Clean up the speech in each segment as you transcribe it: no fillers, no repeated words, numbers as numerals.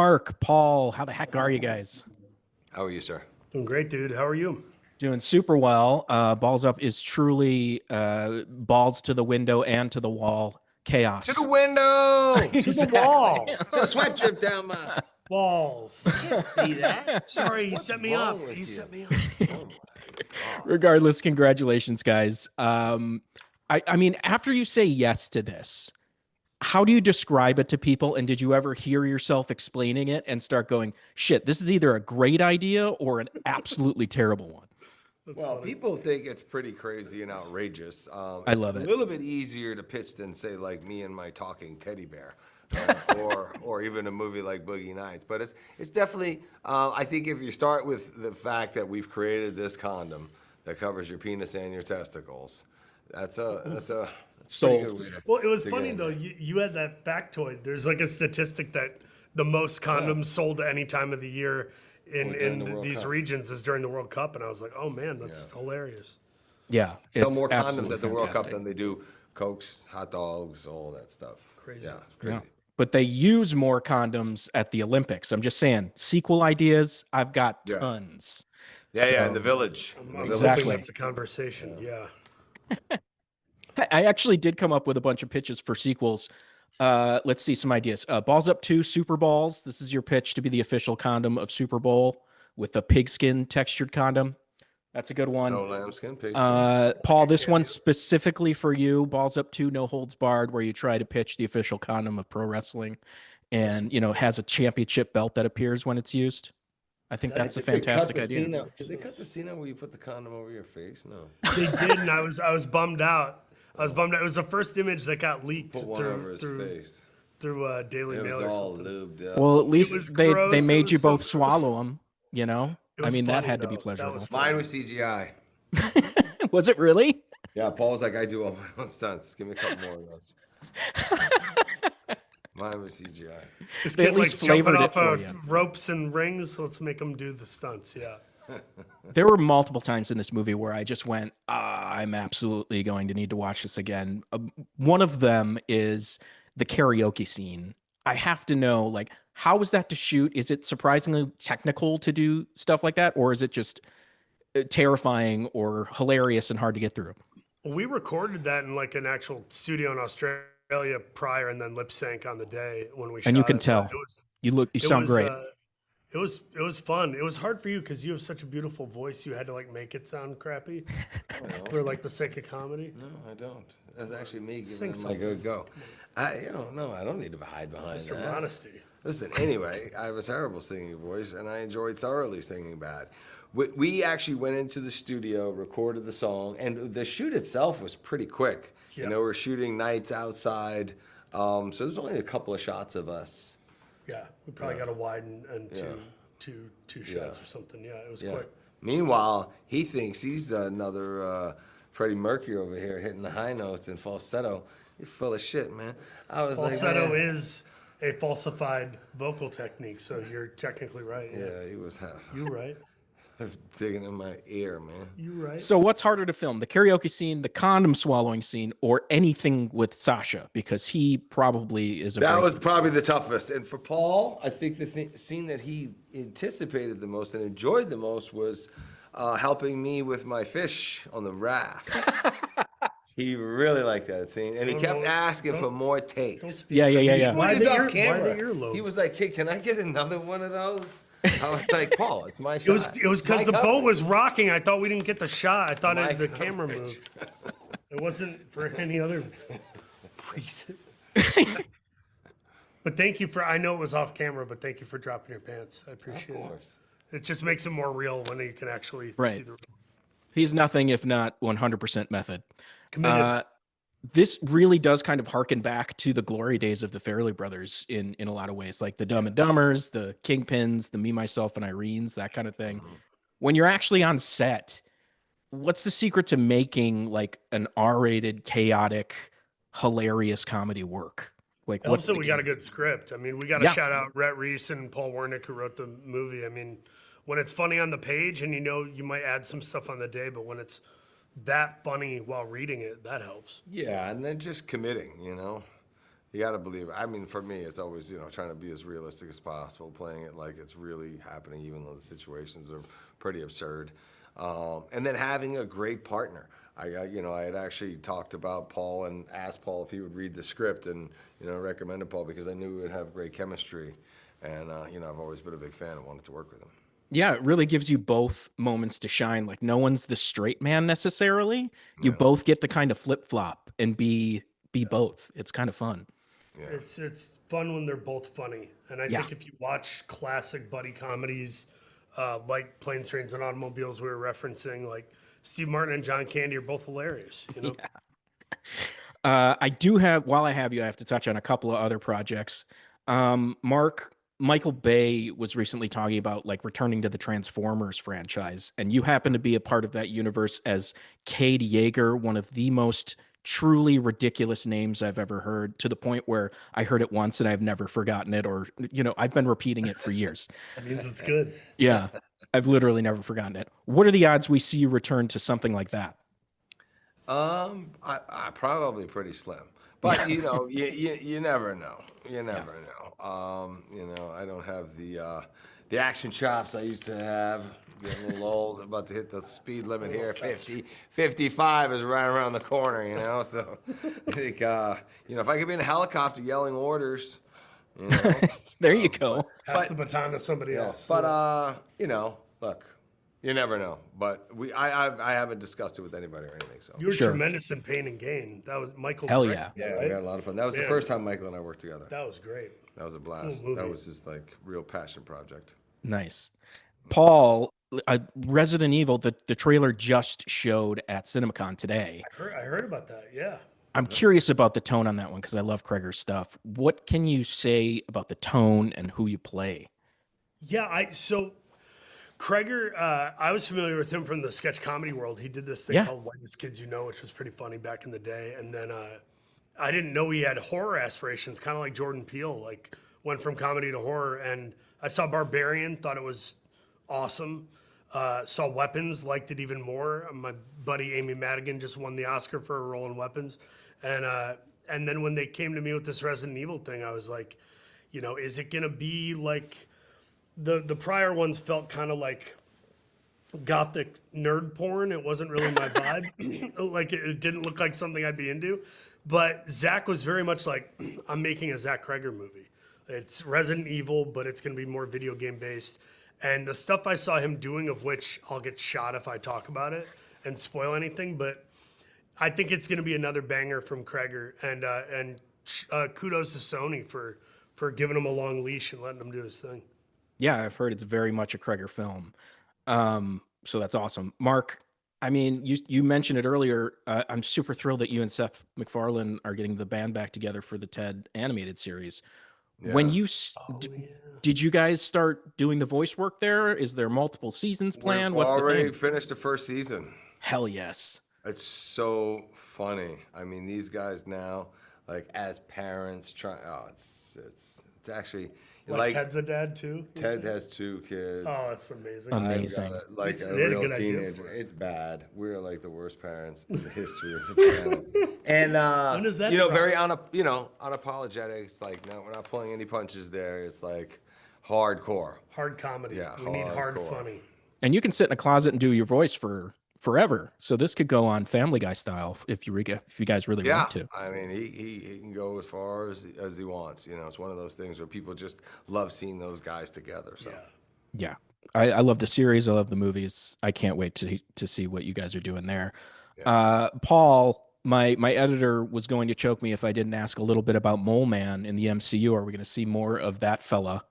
Mark, Paul, how the heck are you guys? How are you, sir? Doing great, dude. How are you? Doing super well. Balls Up is truly balls to the window and to the wall To the chaos. window! To the Exactly. wall. To the sweat drip down my. Walls. Can't say that. Sorry, he What's set me wrong up. with He you? set me up. Oh my God. Regardless, congratulations, guys. I mean, after you say yes to this, how do you describe it to people? And did you ever hear yourself explaining it and start going, shit, this is either a great idea or an absolutely terrible one? That's Well, funny. people think it's pretty crazy and outrageous. I It's love a it. little bit easier to pitch than, say, like me and my talking teddy bear, or even a movie like Boogie Nights. But it's definitely. I think if you start with the fact that we've created this condom that covers your penis and your testicles, that's a pretty Sold. good way to. Well, it was to funny get though. in You had that factoid. There's like a statistic that the most condoms sold at any time of the year during the World these Cup. regions is during the World Cup, and I was like, oh man, that's hilarious. Yeah. Sell It's more condoms absolutely at the World Cup fantastic. than they do Cokes, hot dogs, all that stuff. Crazy. Yeah, it's crazy. Yeah. But they use more condoms at the Olympics. I'm just saying, sequel ideas, I've got Yeah. tons. Yeah, in So- the village. I'm In the hoping village. Exactly. that's a conversation. Yeah. I actually did come up with a bunch of pitches for sequels. Let's see some ideas. Balls Up 2 Super Balls. This is your pitch to be the official condom of Super Bowl with a pigskin textured condom. That's a good one. No lambskin, pigskin. Paul, this one's specifically for you. Balls Up 2 No Holds Barred, where you try to pitch the official condom of pro wrestling and, has a championship belt that appears when it's used. I think that's a fantastic idea. Did they cut the scene out where you put the condom over your face? No. They did, and I was bummed out. I was bummed out. It was the first image that got leaked Put one over his face. through Daily It was Mail or all something. lubed up. Well, at was least they gross, it made was you so both gross. swallow them, It I was mean, that funny, had to be though. That pleasurable. was Mine was CGI. Was it really? Yeah, Paul's like, I do all my own stunts. Give me a couple more of those. Mine was CGI. This They at kid least likes jumping flavored it off for of you. ropes and rings. Let's make him do the stunts. Yeah. There were multiple times in this movie where I just went, I'm absolutely going to need to watch this again. One of them is the karaoke scene. I have to know, like, how was that to shoot? Is it surprisingly technical to do stuff like that? Or is it just terrifying or hilarious and hard to get through? We recorded that in like an actual studio in Australia prior, and then lip sync on the day when we shot And you can it. tell. It was, You sound great. it was fun. It was hard for you because you have such a beautiful voice. You had to like make it sound crappy for like the sake of comedy. No, I don't. That's actually me Sing giving him my something. good go. I don't need to hide behind Mr. that. Modesty. Listen, anyway, I have a terrible singing voice, and I enjoy thoroughly singing bad. We actually went into the studio, recorded the song, and the shoot itself was pretty quick. Yeah. We're shooting nights outside, so there's only a couple of shots of us. Yeah, we probably got a wide and Yeah. two shots or something. Yeah, it was Yeah. quick. Meanwhile, he thinks he's another Freddie Mercury over here hitting the high notes and falsetto. You're full of shit, man. I was Falsetto like, man. is a falsified vocal technique, so you're technically right. Yeah, he was You right. digging in my ear, man. You right. So what's harder to film, the karaoke scene, the condom swallowing scene, or anything with Sasha? Because he probably is a That break- was probably the toughest. And for Paul, I think the scene that he anticipated the most and enjoyed the most was helping me with my fish on the raft. He really liked that scene, and he kept asking for more takes. Yeah. When Why he was the off ear- why camera, the earlobe? he was like, "Hey, can I get another one of those?" I was like, "Paul, it's my shot." It was because My the boat coverage. was rocking. I thought we didn't get the shot. I thought My the camera coverage. moved. It wasn't for any other reason. But thank you for. I know it was off camera, but thank you for dropping your pants. I appreciate Of it. course. It just makes it more real when you can actually see Right. the He's nothing if not 100% method. committed. This really does kind of harken back to the glory days of the Farrelly brothers in a lot of ways, like the Dumb and Dumbers, the Kingpins, the Me, Myself, and Irene's, that kind of thing. When you're actually on set, what's the secret to making like an R-rated, chaotic, hilarious comedy work? Like, what's Also, the we got a game? good script. I mean, we got to Yeah. shout out Rhett Reese and Paul Wernick who wrote the movie. I mean, when it's funny on the page and you might add some stuff on the day, but when it's that funny while reading it, that helps. Yeah, and then just committing, You got to believe it. I mean, for me, it's always, trying to be as realistic as possible, playing it like it's really happening, even though the situations are pretty absurd. And then having a great partner. I had actually talked about Paul and asked Paul if he would read the script, and recommended Paul because I knew we would have great chemistry, and I've always been a big fan and wanted to work with him. Yeah, it really gives you both moments to shine. Like no one's the straight man necessarily. You Yeah, both get to kind of flip flop and be both. It's kind of fun. yeah, It's fun when they're both funny, and I Yeah. think if you watch classic buddy comedies, like Planes, Trains, and Automobiles, we were referencing, like Steve Martin and John Candy are both hilarious. I do have, while I have you, I have to touch on a couple of other projects. Michael Bay was recently talking about like returning to the Transformers franchise, and you happen to be a part of that universe as Cade Yeager, one of the most truly ridiculous names I've ever heard, to the point where I heard it once and I've never forgotten it, or I've been repeating it for years. That means it's good. Yeah, I've literally never forgotten it. What are the odds we see you return to something like that? I probably pretty slim, but you never know. You never know. I don't have the action chops I used to have. Getting a little old, about to hit the speed limit here. 50, 55 is right around the corner. So I think if I could be in a helicopter yelling orders, There you go. Pass the baton to somebody yeah. else. But look, you never know. But I haven't discussed it with anybody or anything. So You were Sure. tremendous in Pain and Gain. That was Michael. Hell directed yeah. that, yeah, right? we had a lot of fun. That was the Man. first time Michael and I worked together. That was great. That was a blast. movie. That was his like real passion project. Nice. Paul, Resident Evil, the trailer just showed at CinemaCon today. I heard about that. Yeah. I'm curious about the tone on that one because I love Kreger's stuff. What can you say about the tone and who you play? Yeah, so Kreger, I was familiar with him from the sketch comedy world. He did this thing Yeah. called Whitest Kids You Know, which was pretty funny back in the day. And then I didn't know he had horror aspirations, kind of like Jordan Peele, like went from comedy to horror. And I saw Barbarian, thought it was awesome. Saw Weapons, liked it even more. My buddy Amy Madigan just won the Oscar for her role in Weapons. And then when they came to me with this Resident Evil thing, I was like, is it going to be like the prior ones felt kind of like gothic nerd porn. It wasn't really my vibe. Like it didn't look like something I'd be into. But Zach was very much like, I'm making a Zach Kreger movie. It's Resident Evil, but it's going to be more video game based. And the stuff I saw him doing, of which I'll get shot if I talk about it and spoil anything, but I think it's going to be another banger from Kreger. And kudos to Sony for giving him a long leash and letting him do his thing. Yeah, I've heard it's very much a Kreger film. So that's awesome. Mark, I mean, you mentioned it earlier. I'm super thrilled that you and Seth MacFarlane are getting the band back together for the Ted animated series. When Yeah. did you guys start doing the voice work there? Is there multiple seasons planned? We've What's the already thing? finished the first season. Hell yes. It's so funny. I mean, these guys now, like as parents, it's actually Like Ted's a dad too? Ted has 2 kids. Oh, that's amazing. Amazing. I've got like a They had a real good idea teenager. for it. It's bad. We're like the worst parents in the history of the planet. And When does that drop? very unapologetic. It's like, no, we're not pulling any punches there. It's like hardcore. Hard comedy. Yeah, We need hard hardcore. funny. And you can sit in a closet and do your voice for forever. So this could go on Family Guy style if you guys really Yeah, want to. I mean, he can go as far as he wants. It's one of those things where people just love seeing those guys together. So Yeah. Yeah. I love the series. I love the movies. I can't wait to see what you guys are doing there. Paul, my editor was going to choke me if I didn't ask a little bit about Mole Man in the MCU. Are we going to see more of that fella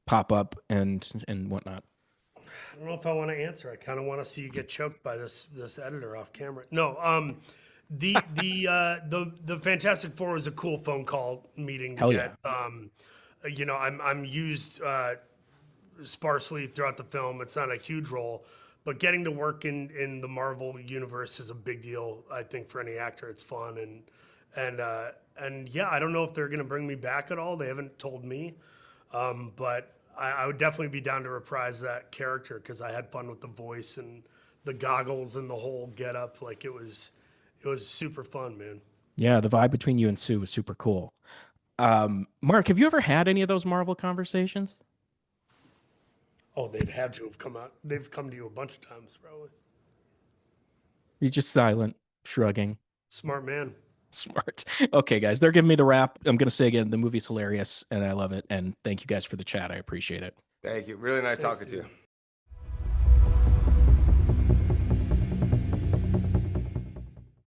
pop up and whatnot? I don't know if I want to answer. I kind of want to see you get choked by this editor off camera. No, the Fantastic Four was a cool phone call meeting to Hell get. I'm used sparsely throughout the film. It's not a huge role, but getting to work in the Marvel universe is a big deal. I think for any actor, it's fun and yeah, I don't know if they're gonna bring me back at all. They haven't told me, but I would definitely be down to reprise that character because I had fun with the voice and the goggles and the whole get up. Like it was super fun, man. Yeah, the vibe between you and Sue was super cool. Mark, have you ever had any of those Marvel conversations? Oh, they've had to have come out. They've come to you a bunch of times, probably. He's just silent, shrugging. Smart man. Smart. Okay, guys, they're giving me the wrap. I'm going to say again, the movie's hilarious and I love it. And thank you guys for the chat. I appreciate it. Thank you. Really nice Thanks, talking to you. dude.